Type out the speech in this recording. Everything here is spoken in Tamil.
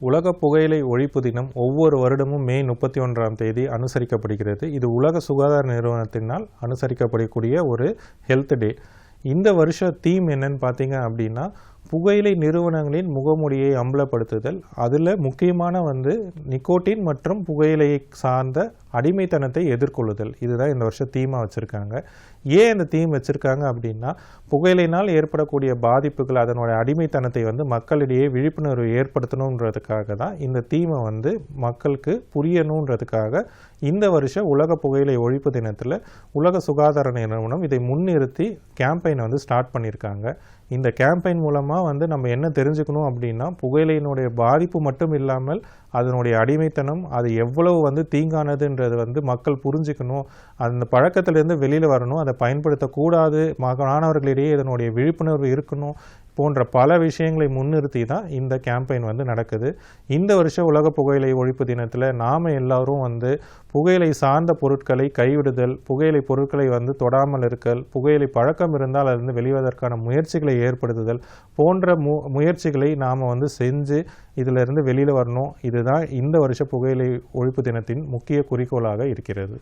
உலக புகையிலை ஒழிப்பு தினம் ஒவ்வொரு வருடமும் மே 31ஆம் தேதி அனுசரிக்கப்படுகிறது. இது உலக சுகாதார நிறுவனத்தினால் அனுசரிக்கப்படக்கூடிய ஒரு ஹெல்த் டே. இந்த வருஷ தீம் என்னன்னு பார்த்தீங்க அப்படின்னா, புகையிலை நிறுவனங்களின் முகமூடியை அம்பலப்படுத்துதல். அதில் முக்கியமான நிக்கோட்டின் மற்றும் புகையிலையை சார்ந்த அடிமைத்தனத்தை எதிர்கொள்ளுதல். இதுதான் இந்த வருஷம் தீமாக வச்சுருக்காங்க. ஏன் இந்த தீம் வச்சுருக்காங்க அப்படின்னா, புகையிலைனால் ஏற்படக்கூடிய பாதிப்புகள், அதனுடைய அடிமைத்தனத்தை மக்களிடையே விழிப்புணர்வு ஏற்படுத்தணுன்றதுக்காக தான் இந்த தீமை மக்களுக்கு புரியணுன்றதுக்காக இந்த வருஷம் உலக புகையிலை ஒழிப்பு தினத்தில் உலக சுகாதார நிறுவனம் இதை முன்னிறுத்தி கேம்பெயினை ஸ்டார்ட் பண்ணியிருக்காங்க. இந்த கேம்பெயின் மூலமாக நம்ம என்ன தெரிஞ்சுக்கணும் அப்படின்னா, புகையிலையினுடைய பாதிப்பு மட்டும் இல்லாமல் அதனுடைய அடிமைத்தனம் அது எவ்வளவு தீங்கானதுன்றது மக்கள் புரிஞ்சுக்கணும். அந்த பழக்கத்திலேருந்து வெளியில் வரணும். அதை பயன்படுத்தக்கூடாது. மாணவர்களிடையே இதனுடைய விழிப்புணர்வு இருக்கணும் போன்ற பல விஷயங்களை முன்னிறுத்தி தான் இந்த கேம்பெயின் நடக்குது. இந்த வருஷம் உலக புகையிலை ஒழிப்பு தினத்தில் நாம் எல்லாரும் புகையிலை சார்ந்த பொருட்களை கைவிடுதல், புகையிலை பொருட்களை தொடாமல் இருக்கல், புகையிலை பழக்கம் இருந்தால் அதிலிருந்து வெளிவதற்கான முயற்சிகளை ஏற்படுத்துதல் போன்ற முயற்சிகளை நாம் செஞ்சு இதிலிருந்து வெளியில் வரணும். இதுதான் இந்த வருஷ புகையிலை ஒழிப்பு தினத்தின் முக்கிய குறிக்கோளாக இருக்கிறது.